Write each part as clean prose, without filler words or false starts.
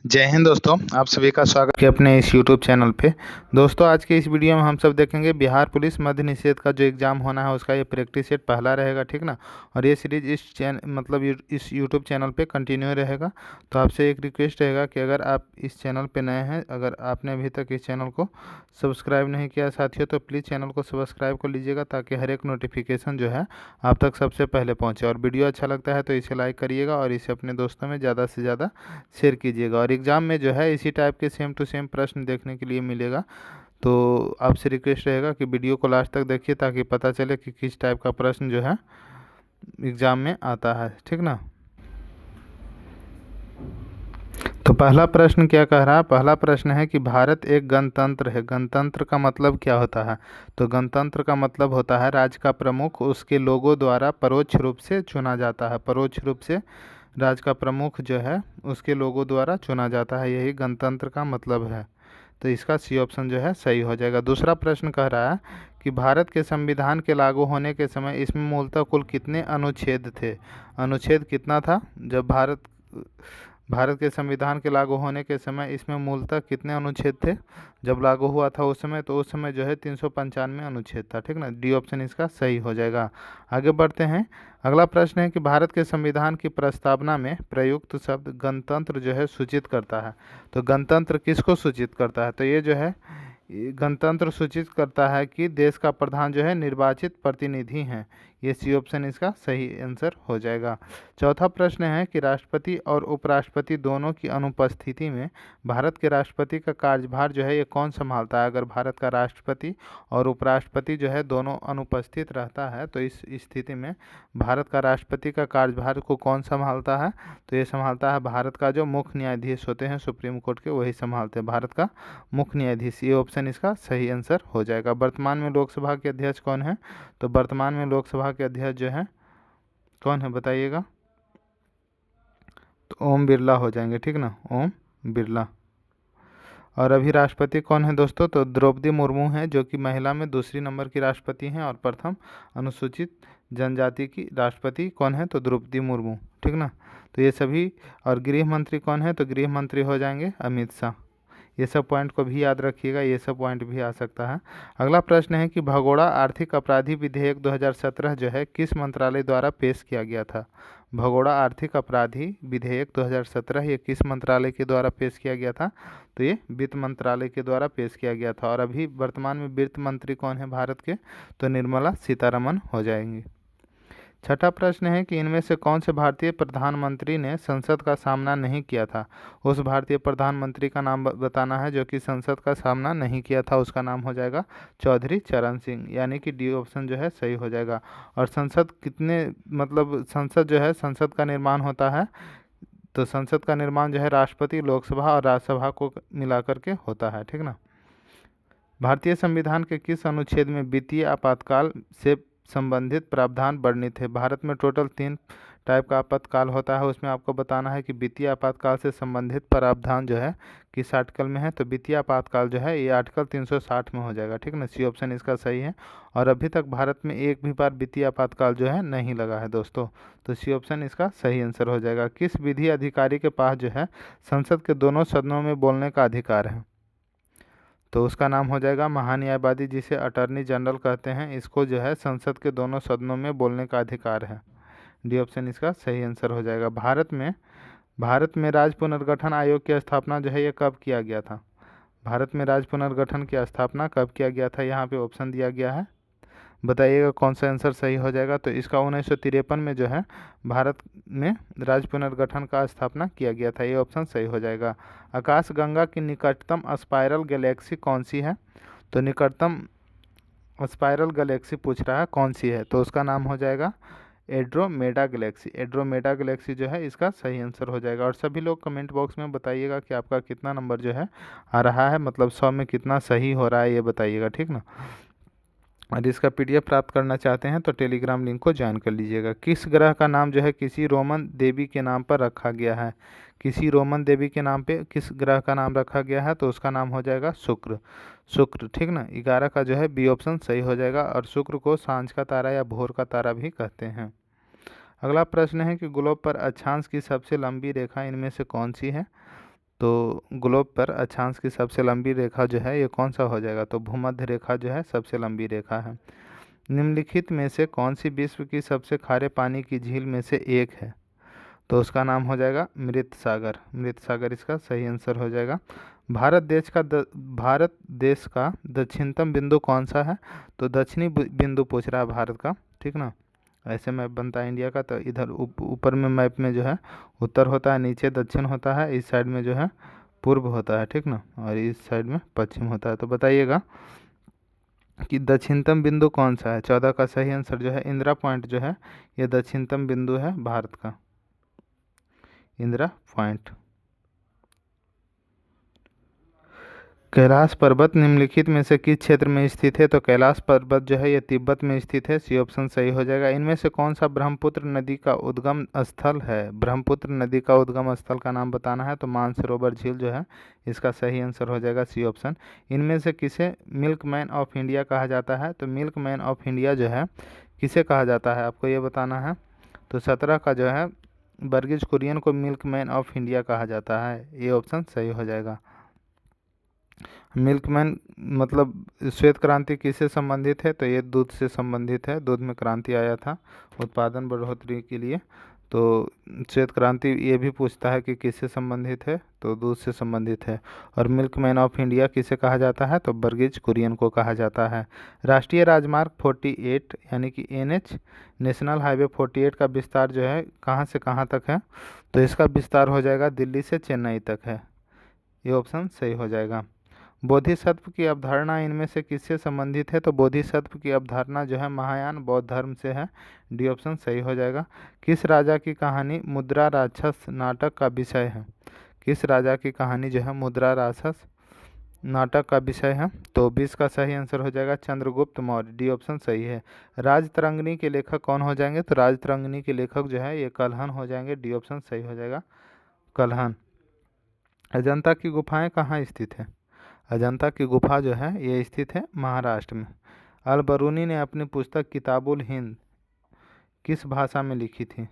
जय हिंद दोस्तों, आप सभी का स्वागत है अपने इस यूट्यूब चैनल पे। दोस्तों, आज के इस वीडियो में हम सब देखेंगे बिहार पुलिस मद्य निषेध का जो एग्ज़ाम होना है उसका ये प्रैक्टिस सेट पहला रहेगा, ठीक ना। और ये सीरीज इस यूट्यूब चैनल पे कंटिन्यू रहेगा। तो आपसे एक रिक्वेस्ट रहेगा कि अगर आप इस चैनल पे नए हैं, अगर आपने अभी तक इस चैनल को सब्सक्राइब नहीं किया साथियों, तो प्लीज़ चैनल को सब्सक्राइब कर लीजिएगा ताकि हर एक नोटिफिकेशन जो है आप तक सबसे पहले पहुँचे। और वीडियो अच्छा लगता है तो इसे लाइक करिएगा और इसे अपने दोस्तों में ज़्यादा से ज़्यादा शेयर कीजिएगा। और एग्ज़ाम में जो है इसी टाइप के सेम टू सेम प्रश्न देखने के लिए मिलेगा। तो आपसे रिक्वेस्ट रहेगा कि वीडियो को लास्ट तक देखिए ताकि पता चले कि किस टाइप का प्रश्न जो है एग्ज़ाम में आता है, ठीक ना। तो पहला प्रश्न क्या कह रहा है? पहला प्रश्न है कि भारत एक गणतंत्र है। गणतंत्र का मतलब क्या होता है? तो गणतंत्र का मतलब होता है राज्य का प्रमुख उसके लोगों द्वारा परोक्ष रूप से चुना जाता है। परोक्ष रूप से राज्य का प्रमुख जो है उसके लोगों द्वारा चुना जाता है, यही गणतंत्र का मतलब है। तो इसका सी ऑप्शन जो है सही हो जाएगा। दूसरा प्रश्न कह रहा है कि भारत के संविधान के लागू होने के समय इसमें मूलतः कुल कितने अनुच्छेद थे? अनुच्छेद कितना था जब भारत के संविधान के लागू होने के समय इसमें मूलतः कितने अनुच्छेद थे जब लागू हुआ था उस समय? तो उस समय जो है 395 अनुच्छेद था, ठीक ना। डी ऑप्शन इसका सही हो जाएगा। आगे बढ़ते हैं। अगला प्रश्न है कि भारत के संविधान की प्रस्तावना में प्रयुक्त शब्द गणतंत्र जो है सूचित करता है। तो गणतंत्र किसको सूचित करता है? तो ये जो है गणतंत्र सूचित करता है कि देश का प्रधान जो है निर्वाचित प्रतिनिधि हैं। ये सी ऑप्शन इसका सही आंसर हो जाएगा। चौथा प्रश्न है कि राष्ट्रपति और उपराष्ट्रपति दोनों की अनुपस्थिति में भारत के राष्ट्रपति का कार्यभार जो है ये कौन संभालता है? अगर भारत का राष्ट्रपति और उपराष्ट्रपति जो है दोनों अनुपस्थित रहता है तो इस स्थिति में भारत का राष्ट्रपति का कार्यभार को कौन संभालता है? तो ये संभालता है भारत का जो मुख्य न्यायाधीश होते हैं सुप्रीम कोर्ट के, वही संभालते हैं, भारत का मुख्य न्यायाधीश। ये ऑप्शन इसका सही आंसर हो जाएगा। वर्तमान में लोकसभा के अध्यक्ष कौन है? तो वर्तमान में लोकसभा के अध्यक्ष जो है कौन है बताइएगा? तो ओम बिरला हो जाएंगे, ठीक ना, ओम बिरला। और अभी राष्ट्रपति कौन है दोस्तों? तो द्रौपदी मुर्मू हैं, जो कि महिला में दूसरी नंबर की राष्ट्रपति हैं। और प्रथम अनुसूचित जनजाति की राष्ट्रपति कौन है? तो द्रौपदी मुर्मू, ठीक ना। तो ये सभी। और गृह मंत्री कौन है? तो गृह मंत्री हो जाएंगे अमित शाह। ये सब पॉइंट को भी याद रखिएगा, ये सब पॉइंट भी आ सकता है। अगला प्रश्न है कि भगोड़ा आर्थिक अपराधी विधेयक 2017 जो है किस मंत्रालय द्वारा पेश किया गया था? भगोड़ा आर्थिक अपराधी विधेयक 2017 ये किस मंत्रालय के द्वारा पेश किया गया था? तो ये वित्त मंत्रालय के द्वारा पेश किया गया था। और अभी वर्तमान में वित्त मंत्री कौन है भारत के? तो निर्मला सीतारमण हो जाएंगी। छठा प्रश्न है कि इनमें से कौन से भारतीय प्रधानमंत्री ने संसद का सामना नहीं किया था? उस भारतीय प्रधानमंत्री का नाम बताना है जो कि संसद का सामना नहीं किया था। उसका नाम हो जाएगा चौधरी चरण सिंह, यानी कि डी ऑप्शन जो है सही हो जाएगा। और संसद संसद जो है, संसद का निर्माण होता है, तो संसद का निर्माण जो है राष्ट्रपति, लोकसभा और राज्यसभा को मिलाकर के होता है, ठीक ना। भारतीय संविधान के किस अनुच्छेद में वित्तीय आपातकाल से संबंधित प्रावधान वर्णित है? भारत में टोटल 3 टाइप का आपातकाल होता है, उसमें आपको बताना है कि वित्तीय आपातकाल से संबंधित प्रावधान जो है किस आर्टिकल में है। तो वित्तीय आपातकाल जो है ये आर्टिकल 360 में हो जाएगा, ठीक ना। सी ऑप्शन इसका सही है। और अभी तक भारत में एक भी बार वित्तीय आपातकाल जो है नहीं लगा है दोस्तों, तो सी ऑप्शन इसका सही आंसर हो जाएगा। किस विधि अधिकारी के पास जो है संसद के दोनों सदनों में बोलने का अधिकार है? तो उसका नाम हो जाएगा महान्यायवादी, जिसे अटर्नी जनरल कहते हैं। इसको जो है संसद के दोनों सदनों में बोलने का अधिकार है। डी ऑप्शन इसका सही आंसर हो जाएगा। भारत में राज्य पुनर्गठन आयोग की स्थापना जो है ये कब किया गया था? भारत में राज्य पुनर्गठन की स्थापना कब किया गया था? यहाँ पे ऑप्शन दिया गया है, बताइएगा कौन सा आंसर सही हो जाएगा। तो इसका 1953 में जो है भारत में राज्य पुनर्गठन का स्थापना किया गया था। ये ऑप्शन सही हो जाएगा। आकाशगंगा की निकटतम स्पाइरल गैलेक्सी कौन सी है? तो निकटतम स्पाइरल गैलेक्सी पूछ रहा है कौन सी है, तो उसका नाम हो जाएगा एड्रोमेडा गैलेक्सी। एड्रोमेडा गैलेक्सी जो है इसका सही आंसर हो जाएगा। और सभी लोग कमेंट बॉक्स में बताइएगा कि आपका कितना नंबर जो है आ रहा है, मतलब 100 में कितना सही हो रहा है ये बताइएगा, ठीक ना। और इसका पीडीएफ प्राप्त करना चाहते हैं तो टेलीग्राम लिंक को ज्वाइन कर लीजिएगा। किस ग्रह का नाम जो है किसी रोमन देवी के नाम पर रखा गया है? किसी रोमन देवी के नाम पे किस ग्रह का नाम रखा गया है? तो उसका नाम हो जाएगा शुक्र। शुक्र, ठीक ना। 11 का जो है बी ऑप्शन सही हो जाएगा। और शुक्र को सांझ का तारा या भोर का तारा भी कहते हैं। अगला प्रश्न है कि ग्लोब पर अक्षांश की सबसे लंबी रेखा इनमें से कौन सी है? तो ग्लोब पर अक्षांश की सबसे लंबी रेखा जो है ये कौन सा हो जाएगा, तो भूमध्य रेखा जो है सबसे लंबी रेखा है। निम्नलिखित में से कौन सी विश्व की सबसे खारे पानी की झील में से एक है, तो उसका नाम हो जाएगा मृत सागर। मृत सागर इसका सही आंसर हो जाएगा। भारत देश का दक्षिणतम बिंदु कौन सा है, तो दक्षिणी बिंदु पूछ रहा है भारत का, ठीक ना। ऐसे मैप बनता है इंडिया का, तो इधर ऊपर में मैप में जो है उत्तर होता है, नीचे दक्षिण होता है, इस साइड में जो है पूर्व होता है, ठीक ना, और इस साइड में पश्चिम होता है। तो बताइएगा कि दक्षिणतम बिंदु कौन सा है। 14 का सही आंसर जो है इंदिरा पॉइंट जो है ये दक्षिणतम बिंदु है भारत का, इंदिरा पॉइंट। कैलाश पर्वत निम्नलिखित में से किस क्षेत्र में स्थित है, तो कैलाश पर्वत जो है ये तिब्बत में स्थित है, सी ऑप्शन सही हो जाएगा। इनमें से कौन सा ब्रह्मपुत्र नदी का उद्गम स्थल है, ब्रह्मपुत्र नदी का उद्गम स्थल का नाम बताना है, तो मानसरोवर झील जो है इसका सही आंसर हो जाएगा, सी ऑप्शन। इनमें से किसे मिल्क मैन ऑफ इंडिया कहा जाता है, तो मिल्क मैन ऑफ इंडिया जो है किसे कहा जाता है आपको ये बताना है। तो 17 का जो है वर्गीज कुरियन को मिल्क मैन ऑफ इंडिया कहा जाता है, ये ऑप्शन सही हो जाएगा। मिल्कमैन मतलब श्वेत क्रांति किससे संबंधित है, तो ये दूध से संबंधित है, दूध में क्रांति आया था उत्पादन बढ़ोतरी के लिए। तो श्वेत क्रांति ये भी पूछता है कि किससे संबंधित है, तो दूध से संबंधित है। और मिल्कमैन ऑफ इंडिया किसे कहा जाता है, तो वर्गीज कुरियन को कहा जाता है। राष्ट्रीय राजमार्ग 48 यानी कि NH नेशनल हाईवे 48 का विस्तार जो है कहाँ से कहाँ तक है, तो इसका विस्तार हो जाएगा दिल्ली से चेन्नई तक है, ये ऑप्शन सही हो जाएगा। बोधिसत्व की अवधारणा इनमें से किससे संबंधित है, तो बोधिसत्व की अवधारणा जो है महायान बौद्ध धर्म से है, डी ऑप्शन सही हो जाएगा। किस राजा की कहानी मुद्रा राक्षस नाटक का विषय है, किस राजा की कहानी जो है मुद्रा राक्षस नाटक का विषय है, तो 20 का सही आंसर हो जाएगा चंद्रगुप्त मौर्य, डी ऑप्शन सही है। राजतरंगिणी के लेखक कौन हो जाएंगे, तो राजतरंगिणी के लेखक जो है ये कल्हण हो जाएंगे, डी ऑप्शन सही हो जाएगा कल्हण। अजंता की गुफाएं कहाँ स्थित है, अजंता की गुफा जो है ये स्थित है महाराष्ट्र में। अल बरूनी ने अपनी पुस्तक किताबुल हिंद किस भाषा में लिखी थी,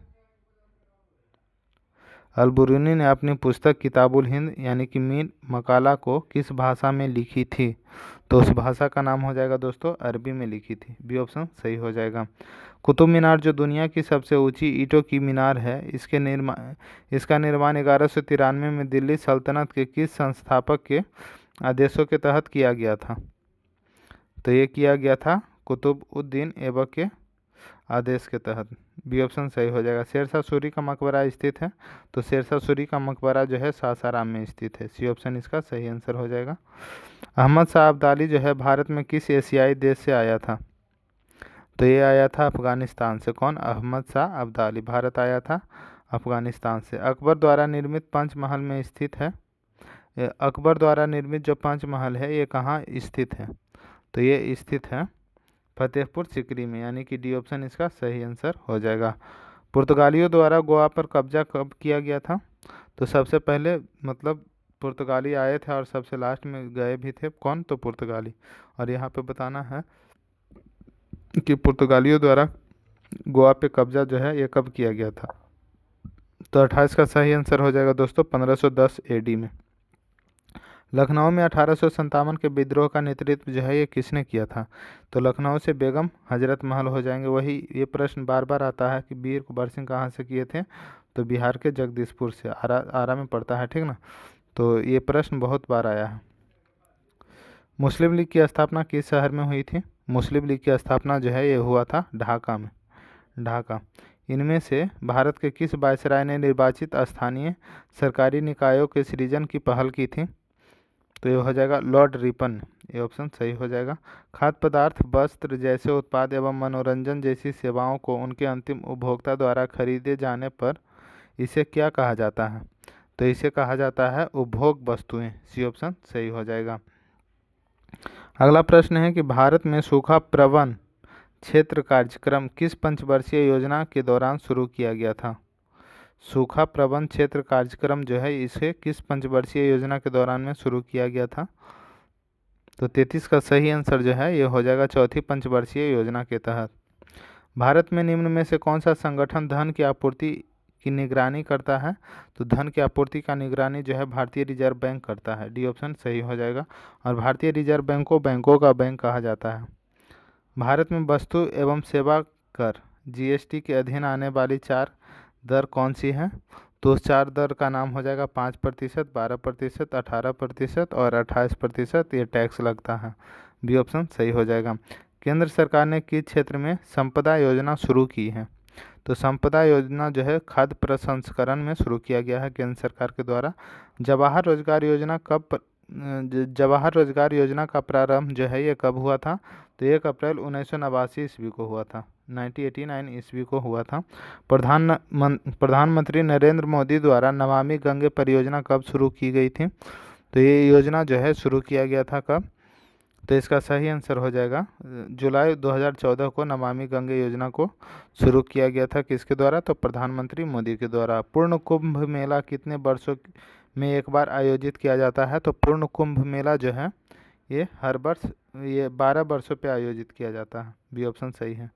अल बरूनी ने अपनी पुस्तक किताबुल हिंद यानी कि मीर मकाला को किस भाषा में लिखी थी, तो उस भाषा का नाम हो जाएगा दोस्तों अरबी में लिखी थी, बी ऑप्शन सही हो जाएगा। कुतुब मीनार जो दुनिया की सबसे ऊंची ईंटों की मीनार है, इसका निर्माण 1193 में दिल्ली सल्तनत के किस संस्थापक के आदेशों के तहत किया गया था, तो ये किया गया था कुतुबउद्दीन ऐबक के आदेश के तहत, बी ऑप्शन सही हो जाएगा। शेरशाह सूरी का मकबरा स्थित है, तो शेरशाह सूरी का मकबरा जो है सासाराम में स्थित है, सी ऑप्शन इसका सही आंसर हो जाएगा। अहमद शाह अब्दाली जो है भारत में किस एशियाई देश से आया था, तो ये आया था अफगानिस्तान से। कौन, अहमद शाह अब्दाली भारत आया था अफगानिस्तान से। अकबर द्वारा निर्मित पंचमहल में स्थित है, अकबर द्वारा निर्मित जो पंचमहल है ये कहाँ स्थित है, तो ये स्थित है फतेहपुर सिकरी में, यानी कि डी ऑप्शन इसका सही आंसर हो जाएगा। पुर्तगालियों द्वारा गोवा पर कब्जा कब किया गया था, तो सबसे पहले मतलब पुर्तगाली आए थे और सबसे लास्ट में गए भी थे, कौन, तो पुर्तगाली। और यहाँ पे बताना है कि पुर्तगालियों द्वारा गोवा पे कब्जा जो है ये कब किया गया था, तो 28 का सही आंसर हो जाएगा दोस्तों 1510 AD में। लखनऊ में 1857 के विद्रोह का नेतृत्व जो है ये किसने किया था, तो लखनऊ से बेगम हजरत महल हो जाएंगे। वही ये प्रश्न बार बार आता है कि वीर कुंवर सिंह कहाँ से किए थे, तो बिहार के जगदीशपुर से, आरा में पड़ता है, ठीक ना, तो ये प्रश्न बहुत बार आया है। मुस्लिम लीग की स्थापना किस शहर में हुई थी, मुस्लिम लीग की स्थापना जो है ये हुआ था ढाका में, ढाका। इनमें से भारत के किस वायसराय ने निर्वाचित स्थानीय सरकारी निकायों के सृजन की पहल की थी, तो ये हो जाएगा लॉर्ड रिपन, ये ऑप्शन सही हो जाएगा। खाद्य पदार्थ, वस्त्र जैसे उत्पाद एवं मनोरंजन जैसी सेवाओं को उनके अंतिम उपभोक्ता द्वारा खरीदे जाने पर इसे क्या कहा जाता है, तो इसे कहा जाता है उपभोग वस्तुएं, सी ऑप्शन सही हो जाएगा। अगला प्रश्न है कि भारत में सूखा प्रबंधन क्षेत्र कार्यक्रम किस पंचवर्षीय योजना के दौरान शुरू किया गया था, सूखा प्रबंधन क्षेत्र कार्यक्रम जो है इसे किस पंचवर्षीय योजना के दौरान में शुरू किया गया था, तो 33 का सही आंसर जो है ये हो जाएगा चौथी पंचवर्षीय योजना के तहत। भारत में निम्न में से कौन सा संगठन धन की आपूर्ति की निगरानी करता है? तो धन की आपूर्ति का निगरानी जो है भारतीय रिजर्व बैंक करता है। डी ऑप्शन सही हो जाएगा। और भारतीय रिजर्व बैंक को बैंकों का बैंक कहा जाता है। भारत में वस्तु एवं सेवा कर जीएसटी के अधीन आने वाली 4 दर कौन सी हैं? तो उस 4 दर का नाम हो जाएगा 5%, 12%, 18% और 28% ये टैक्स लगता है। बी ऑप्शन सही हो जाएगा। केंद्र सरकार ने किस क्षेत्र में संपदा योजना शुरू की है? तो संपदा योजना जो है खाद्य प्रसंस्करण में शुरू किया गया है केंद्र सरकार के द्वारा। जवाहर रोजगार योजना जवाहर रोजगार योजना का प्रारंभ जो है ये कब हुआ था? तो 1 अप्रैल 1989 ईस्वी को हुआ था। 1989 ईस्वी को हुआ था। प्रधानमंत्री नरेंद्र मोदी द्वारा नमामि गंगे परियोजना कब शुरू की गई थी? तो ये योजना जो है शुरू किया गया था कब? तो इसका सही आंसर हो जाएगा जुलाई 2014 को नमामि गंगे योजना को शुरू किया गया था। किसके द्वारा? तो प्रधानमंत्री मोदी के द्वारा। पूर्ण कुंभ मेला कितने वर्षों में एक बार आयोजित किया जाता है? तो पूर्ण कुंभ मेला जो है ये हर वर्ष 12 वर्षों पे आयोजित किया जाता है। बी ऑप्शन सही है।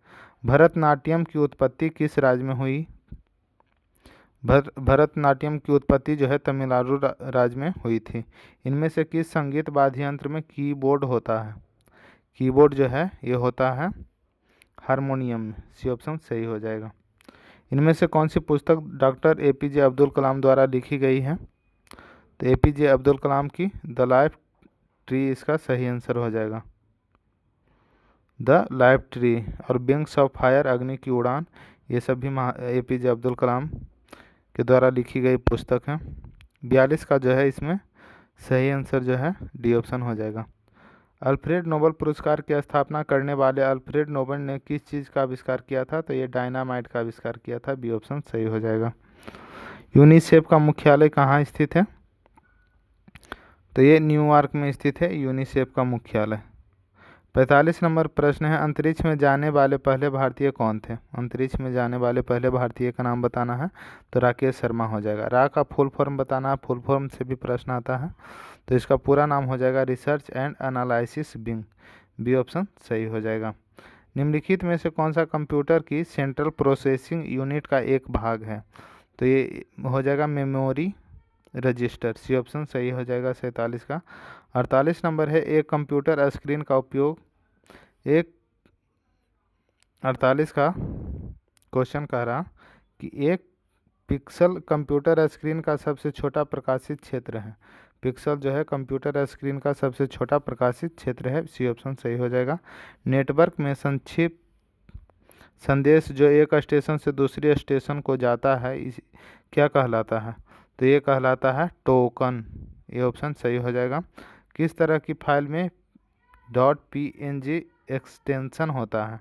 भरतनाट्यम की उत्पत्ति किस राज्य में हुई? भरतनाट्यम की उत्पत्ति जो है तमिलनाडु राज्य में हुई थी। इनमें से किस संगीत वाद्य यंत्र में कीबोर्ड होता है? कीबोर्ड जो है ये होता है हारमोनियम में। सी ऑप्शन सही हो जाएगा। इनमें से कौन सी पुस्तक डॉक्टर एपीजे अब्दुल कलाम द्वारा लिखी गई है? तो एपीजे अब्दुल कलाम की द लाइफ ट्री इसका सही आंसर हो जाएगा। द लाइफ ट्री और विंग्स ऑफ फायर अग्नि की उड़ान ये सभी एपीजे अब्दुल कलाम के द्वारा लिखी गई पुस्तक है। 42 का जो है इसमें सही आंसर जो है डी ऑप्शन हो जाएगा। अल्फ्रेड नोबेल पुरस्कार की स्थापना करने वाले अल्फ्रेड नोबेल ने किस चीज़ का आविष्कार किया था? तो ये डायनामाइट का आविष्कार किया था। बी ऑप्शन सही हो जाएगा। यूनिसेफ का मुख्यालय कहाँ स्थित है? तो ये न्यूयॉर्क में स्थित है यूनिसेफ का मुख्यालय। 45 नंबर प्रश्न है, अंतरिक्ष में जाने वाले पहले भारतीय कौन थे? अंतरिक्ष में जाने वाले पहले भारतीय का नाम बताना है। तो राकेश शर्मा हो जाएगा। रा का फुल फॉर्म बताना है, फुल फॉर्म से भी प्रश्न आता है। तो इसका पूरा नाम हो जाएगा Research and Analysis Wing. B option सही हो जाएगा। निम्नलिखित में से कौन सा कंप्यूटर की सेंट्रल प्रोसेसिंग यूनिट का एक भाग है? तो ये हो जाएगा मेमोरी रजिस्टर। सी ऑप्शन सही हो जाएगा 47 का। 48 नंबर है, एक कंप्यूटर स्क्रीन का उपयोग 48 का क्वेश्चन कह रहा कि एक पिक्सल कंप्यूटर स्क्रीन का सबसे छोटा प्रकाशित क्षेत्र है। पिक्सल जो है कंप्यूटर स्क्रीन का सबसे छोटा प्रकाशित क्षेत्र है। सी ऑप्शन सही हो जाएगा। नेटवर्क में संक्षिप्त संदेश जो एक स्टेशन से दूसरे स्टेशन को जाता है इस क्या कहलाता है? तो ये कहलाता है टोकन। ये ऑप्शन सही हो जाएगा। किस तरह की फाइल में .png एक्सटेंशन होता है?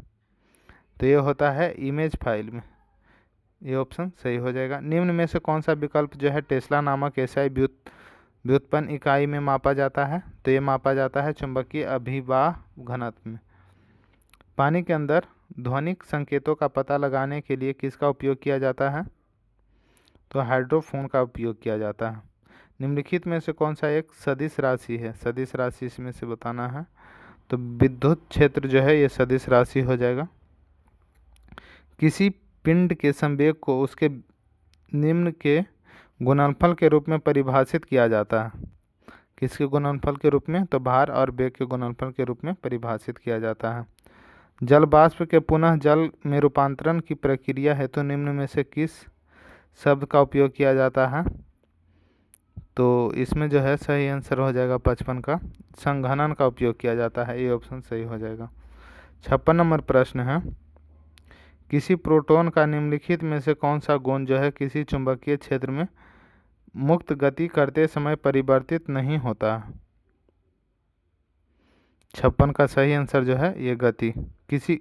तो ये होता है इमेज फाइल में। ये ऑप्शन सही हो जाएगा। निम्न में से कौन सा विकल्प जो है टेस्ला नामक एसआई व्युत्पन्न इकाई में मापा जाता है? तो ये मापा जाता है चुंबकीय अभिवाह घनत्व में। पानी के अंदर ध्वनिक संकेतों का पता लगाने के लिए किसका उपयोग किया जाता है? तो हाइड्रोफोन का उपयोग किया जाता है। निम्नलिखित में से कौन सा एक सदिश राशि है? सदिश राशि इसमें से बताना है। तो विद्युत क्षेत्र जो है ये सदिश राशि हो जाएगा। किसी पिंड के संवेग को उसके निम्न के गुणनफल के रूप में परिभाषित किया जाता है। किसके गुणनफल के रूप में? तो भार और वेग के गुणनफल के रूप में परिभाषित किया जाता है। जल वाष्प के पुनः जल में रूपांतरण की प्रक्रिया है तो निम्न में से किस शब्द का उपयोग किया जाता है? तो इसमें जो है सही आंसर हो जाएगा 55 का संघनन का उपयोग किया जाता है। ये ऑप्शन सही हो जाएगा। 56 नंबर प्रश्न है, किसी प्रोटॉन का निम्नलिखित में से कौन सा गुण जो है किसी चुंबकीय क्षेत्र में मुक्त गति करते समय परिवर्तित नहीं होता? 56 का सही आंसर जो है ये गति। किसी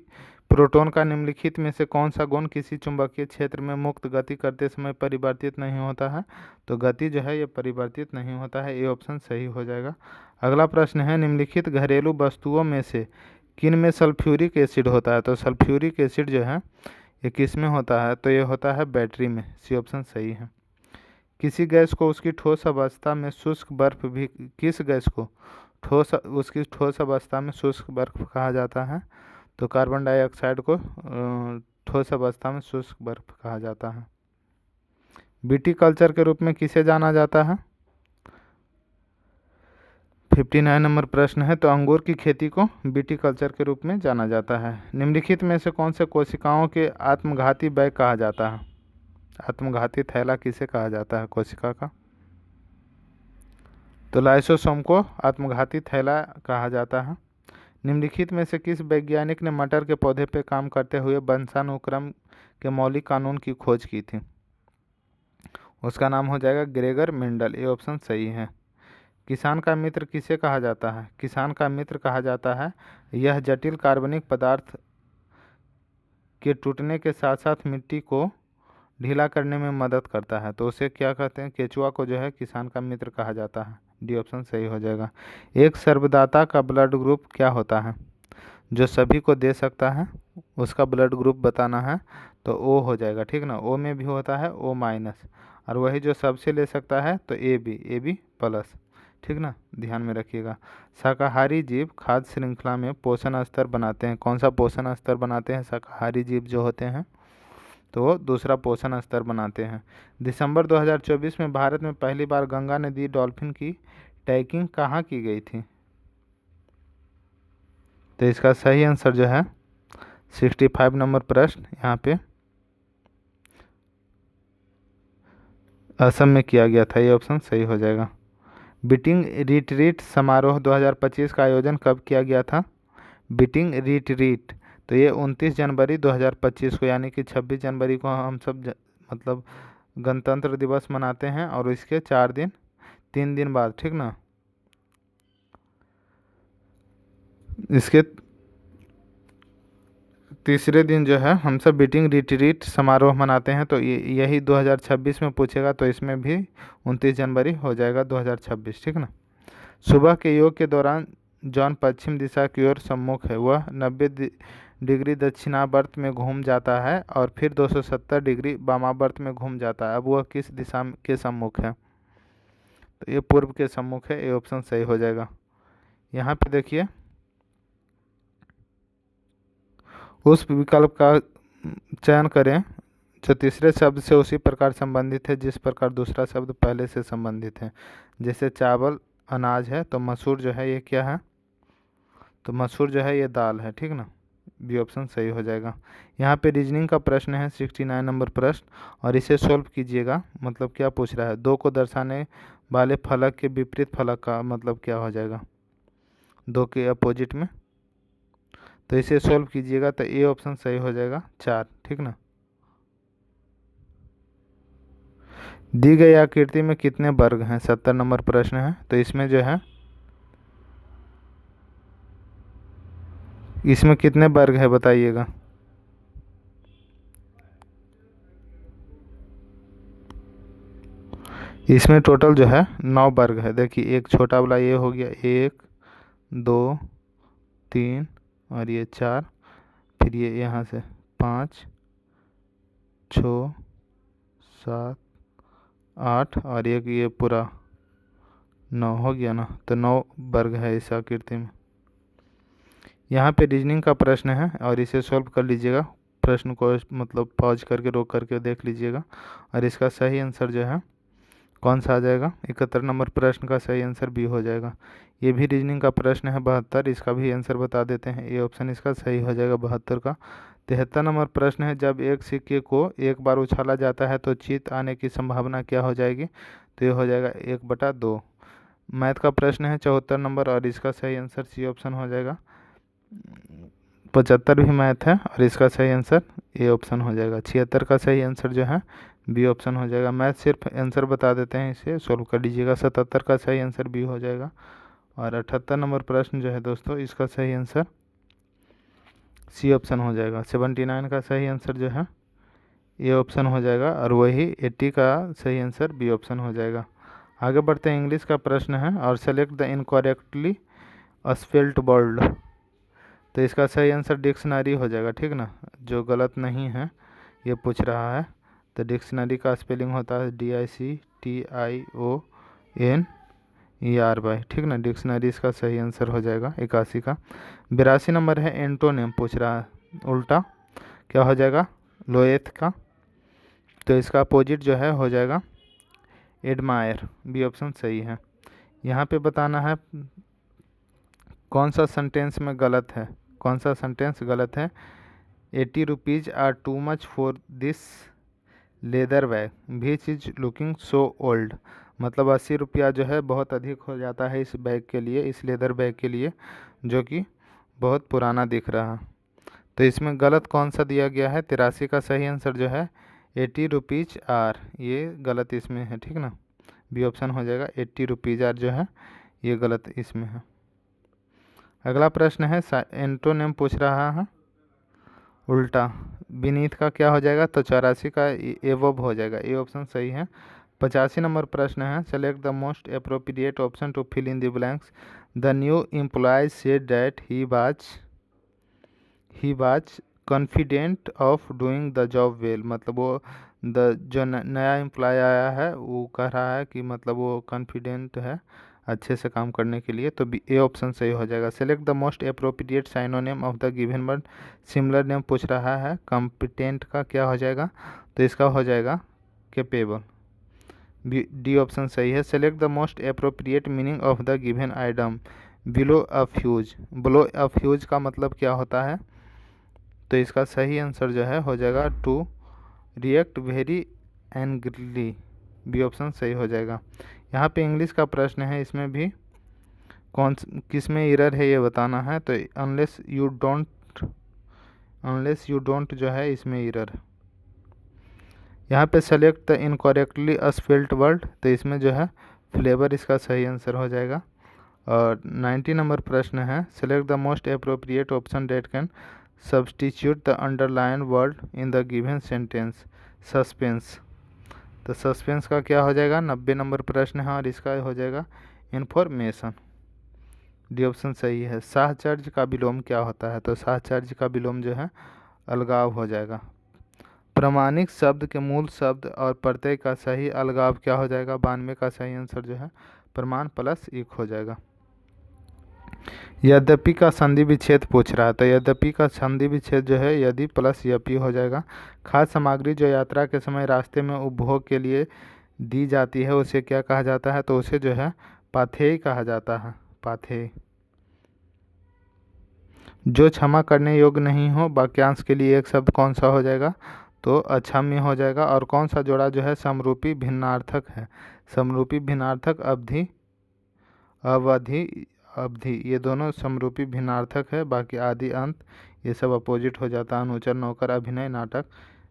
प्रोटॉन का निम्नलिखित में से कौन सा गुण किसी चुंबकीय क्षेत्र में मुक्त गति करते समय परिवर्तित नहीं होता है? तो गति जो है ये परिवर्तित नहीं होता है। ये ऑप्शन सही हो जाएगा। अगला प्रश्न है, निम्नलिखित घरेलू वस्तुओं में से किन में सल्फ्यूरिक एसिड होता है? तो सल्फ्यूरिक एसिड जो है ये किस में होता है? तो ये होता है बैटरी में। सी ऑप्शन सही है। किसी गैस को उसकी ठोस अवस्था में शुष्क बर्फ भी किस गैस को उसकी ठोस अवस्था में शुष्क बर्फ कहा जाता है? तो कार्बन डाइऑक्साइड को ठोस अवस्था में शुष्क बर्फ कहा जाता है। विटीकल्चर के रूप में किसे जाना जाता है? 59 नंबर प्रश्न है। तो अंगूर की खेती को विटीकल्चर के रूप में जाना जाता है। निम्नलिखित में से कौन से कोशिकाओं के आत्मघाती बैग कहा जाता है? आत्मघाती थैला किसे कहा जाता है कोशिका का? तो लाइसोसोम को आत्मघाती थैला कहा जाता है। निम्नलिखित में से किस वैज्ञानिक ने मटर के पौधे पर काम करते हुए वंशानुक्रम के मौलिक कानून की खोज की थी? उसका नाम हो जाएगा ग्रेगर मेंडल। ये ऑप्शन सही है। किसान का मित्र किसे कहा जाता है? किसान का मित्र कहा जाता है यह जटिल कार्बनिक पदार्थ के टूटने के साथ साथ मिट्टी को ढीला करने में मदद करता है। तो उसे क्या कहते हैं? केचुआ को जो है किसान का मित्र कहा जाता है। डी ऑप्शन सही हो जाएगा। एक सर्वदाता का ब्लड ग्रुप क्या होता है? जो सभी को दे सकता है उसका ब्लड ग्रुप बताना है तो ओ हो जाएगा, ठीक ना। ओ में भी होता है ओ माइनस, और वही जो सबसे ले सकता है तो ए बी प्लस, ठीक ना, ध्यान में रखिएगा। शाकाहारी जीव खाद्य श्रृंखला में पोषण स्तर बनाते हैं। कौन सा पोषण स्तर बनाते हैं शाकाहारी जीव जो होते हैं? तो वो दूसरा पोषण स्तर बनाते हैं। दिसंबर 2024 में भारत में पहली बार गंगा नदी डॉल्फिन की टैगिंग कहाँ की गई थी? तो इसका सही आंसर जो है 65 नंबर प्रश्न यहाँ पे असम में किया गया था। ये ऑप्शन सही हो जाएगा। बीटिंग रिट्रीट समारोह 2025 का आयोजन कब किया गया था? बीटिंग रिट्रीट तो ये 29 जनवरी 2025 को, यानी कि 26 जनवरी को हम सब मतलब गणतंत्र दिवस मनाते हैं और इसके 3 दिन बाद, ठीक ना, इसके तीसरे दिन जो है हम सब बीटिंग रिट्रीट समारोह मनाते हैं। तो यही 2026 में पूछेगा तो इसमें भी 29 जनवरी हो जाएगा 2026, ठीक ना। सुबह के योग के दौरान जॉन पश्चिम दिशा की ओर सम्मुख है। वह 90 डिग्री दक्षिणावर्त में घूम जाता है और फिर 270 डिग्री वामावर्त में घूम जाता है। अब वह किस दिशा के सम्मुख है? तो ये पूर्व के सम्मुख है। ये ऑप्शन सही हो जाएगा। यहाँ पे देखिए उस विकल्प का चयन करें जो तीसरे शब्द से उसी प्रकार संबंधित है जिस प्रकार दूसरा शब्द पहले से संबंधित है। जैसे चावल अनाज है तो मसूर जो है ये क्या है? तो मसूर जो है ये दाल है, ठीक ना। बी ऑप्शन सही हो जाएगा। यहाँ पे रीजनिंग का प्रश्न है 69 नंबर प्रश्न, और इसे सोल्व कीजिएगा। मतलब क्या पूछ रहा है? 2 को दर्शाने वाले फलक के विपरीत फलक का मतलब क्या हो जाएगा? 2 के अपोजिट में। तो इसे सोल्व कीजिएगा तो ए ऑप्शन सही हो जाएगा 4, ठीक ना। दी गई आकृति में कितने वर्ग हैं? 70 नंबर प्रश्न है। तो इसमें जो है इसमें कितने वर्ग है बताइएगा? इसमें टोटल जो है 9 वर्ग है। देखिए एक छोटा वाला ये हो गया 1 2 3 और ये 4, फिर ये यहाँ से 5 6 7 8 और एक ये पूरा 9 हो गया ना। तो 9 वर्ग है इस आकृति में। यहाँ पे रीजनिंग का प्रश्न है और इसे सॉल्व कर लीजिएगा। प्रश्न को मतलब पॉज करके रोक करके देख लीजिएगा और इसका सही आंसर जो है कौन सा आ जाएगा? 71 नंबर प्रश्न का सही आंसर बी हो जाएगा। ये भी रीजनिंग का प्रश्न है 72, इसका भी आंसर बता देते हैं। ये ऑप्शन इसका सही हो जाएगा 72 का। 73 नंबर प्रश्न है जब एक सिक्के को एक बार उछाला जाता है तो जीत आने की संभावना क्या हो जाएगी? तो ये हो जाएगा 1/2। मैथ का प्रश्न है 74 नंबर और इसका सही आंसर सी ऑप्शन हो जाएगा। 75 भी मैथ है और इसका सही आंसर ए ऑप्शन हो जाएगा। 76 का सही आंसर जो है बी ऑप्शन हो जाएगा। मैथ सिर्फ आंसर बता देते हैं, इसे सोल्व कर लीजिएगा। 77 का सही आंसर बी हो जाएगा। और 78 नंबर प्रश्न जो है दोस्तों इसका सही आंसर सी ऑप्शन हो जाएगा। 79 का सही आंसर जो है ए ऑप्शन हो जाएगा और वही 80 का सही आंसर बी ऑप्शन हो जाएगा। आगे बढ़ते हैं। इंग्लिश का प्रश्न है और select the incorrectly spelled word. तो इसका सही आंसर डिक्शनरी हो जाएगा, ठीक ना। जो गलत नहीं है ये पूछ रहा है। तो डिक्शनरी का स्पेलिंग होता है DICTIONERY, ठीक ना। डिक्शनरी इसका सही आंसर हो जाएगा 81 का। 82 नंबर है एंटोनिम पूछ रहा है, उल्टा क्या हो जाएगा? लोएथ का तो इसका अपोजिट जो है हो जाएगा एडमायर, बी ऑप्शन सही है। यहाँ पे बताना है कौन सा सेंटेंस में गलत है, कौन सा सेंटेंस गलत है। 80 rupees are too much for this leather bag which is looking so old, मतलब 80 रुपया जो है बहुत अधिक हो जाता है इस बैग के लिए, इस लेदर बैग के लिए जो कि बहुत पुराना दिख रहा। तो इसमें गलत कौन सा दिया गया है, 83 का सही आंसर जो है 80 रुपीज़ आर, ये गलत इसमें है, ठीक ना, बी ऑप्शन हो जाएगा। 80 रुपीज़ आर जो है ये गलत इसमें है। अगला प्रश्न है एंटोनिम पूछ रहा है उल्टा, बीनीथ का क्या हो जाएगा, तो 84 का एवोब हो जाएगा, ए ऑप्शन सही है। 85 नंबर प्रश्न है select the most appropriate option to fill in the blanks. The new employee said that he was confident of doing the job well, मतलब वो जो नया एम्प्लॉय आया है वो कह रहा है कि मतलब वो कॉन्फिडेंट है अच्छे से काम करने के लिए, तो ए ऑप्शन सही हो जाएगा। Select the most appropriate synonym of the given word, similar name पूछ रहा है, कॉम्पिटेंट का क्या हो जाएगा, तो इसका हो जाएगा कैपेबल, डी ऑप्शन सही है। Select the most appropriate meaning of the given item, below a fuse, blow a fuse का मतलब क्या होता है, तो इसका सही आंसर जो है हो जाएगा to react very angrily, B option सही हो जाएगा। यहाँ पे इंग्लिश का प्रश्न है, इसमें भी किस में एरर है ये बताना है, तो अनलेस यू डोंट जो है इसमें एरर है। यहाँ पे select the incorrectly spelled word, तो इसमें जो है फ्लेवर इसका सही आंसर हो जाएगा। और 90 नंबर प्रश्न है select the most appropriate option date can substitute the underline word in the given sentence, suspense, तो सस्पेंस का क्या हो जाएगा, 90 नंबर प्रश्न है और इसका हो जाएगा इन्फॉर्मेशन, डी ऑप्शन सही है। साहचर्य का विलोम क्या होता है, तो साहचर्य का विलोम जो है अलगाव हो जाएगा। प्रमाणिक शब्द के मूल शब्द और प्रत्यय का सही अलगाव क्या हो जाएगा, 92 का सही आंसर जो है प्रमाण प्लस एक हो जाएगा। यद्यपि का संधि विच्छेद पूछ रहा है, तो यद्यपि का संधि विच्छेद जो है यदि प्लस यपि हो जाएगा। खाद्य सामग्री जो यात्रा के समय रास्ते में उपभोग के लिए दी जाती है उसे क्या कहा जाता है, तो उसे जो है पाथेय कहा जाता है, पाथेय। जो क्षमा करने योग्य नहीं हो, वाक्यांश के लिए एक शब्द कौन सा हो जाएगा, तो अक्षम्य हो जाएगा। और कौन सा जोड़ा जो है समरूपी भिन्नार्थक है, समरूपी भिन्नार्थक अवधि अवधि ये दोनों समरूपी भिन्नार्थक है, बाकी आदि अंत ये सब अपोजिट हो जाता है, अनुचर नौकर अभिनय नाटक,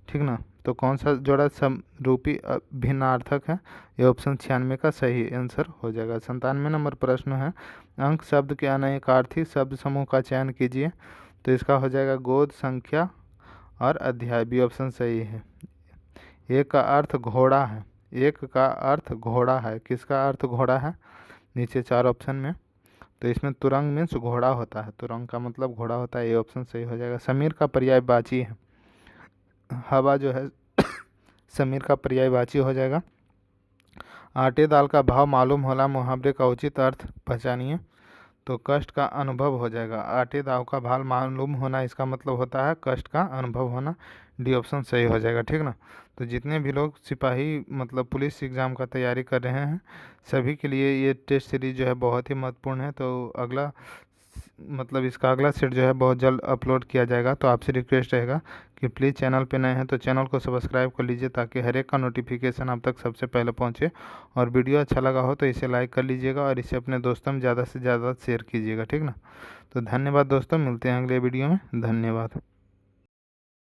ठीक ना। तो कौन सा जोड़ा समरूपी भिन्नार्थक है, ये ऑप्शन 96 का सही आंसर हो जाएगा। 97 नंबर प्रश्न है अंक शब्द के अनेकार्थी शब्द समूह का चयन कीजिए, तो इसका हो जाएगा गोद, संख्या और अध्याय, बी ऑप्शन सही है। एक का अर्थ घोड़ा है, एक का अर्थ घोड़ा है, किसका अर्थ घोड़ा है, नीचे 4 ऑप्शन में, तो इसमें तुरंग मीन्स घोड़ा होता है, तुरंग का मतलब घोड़ा होता है, ये ऑप्शन सही हो जाएगा। समीर का पर्यायवाची है, हवा जो है समीर का पर्यायवाची हो जाएगा। आटे दाल का भाव मालूम होला मुहावरे का उचित अर्थ पहचानिए, तो कष्ट का अनुभव हो जाएगा। आटे दाल का भाव मालूम होना इसका मतलब होता है कष्ट का अनुभव होना, डी ऑप्शन सही हो जाएगा, ठीक ना। तो जितने भी लोग सिपाही मतलब पुलिस एग्ज़ाम का तैयारी कर रहे हैं सभी के लिए ये टेस्ट सीरीज़ जो है बहुत ही महत्वपूर्ण है। तो अगला मतलब इसका अगला सेट जो है बहुत जल्द अपलोड किया जाएगा, तो आपसे रिक्वेस्ट रहेगा कि प्लीज़ चैनल पे नए हैं तो चैनल को सब्सक्राइब कर लीजिए ताकि हर एक का नोटिफिकेशन आप तक सबसे पहले पहुंचे। और वीडियो अच्छा लगा हो तो इसे लाइक कर लीजिएगा और इसे अपने दोस्तों में ज़्यादा से ज़्यादा शेयर कीजिएगा, ठीक ना। तो धन्यवाद दोस्तों, मिलते हैं अगले वीडियो में, धन्यवाद।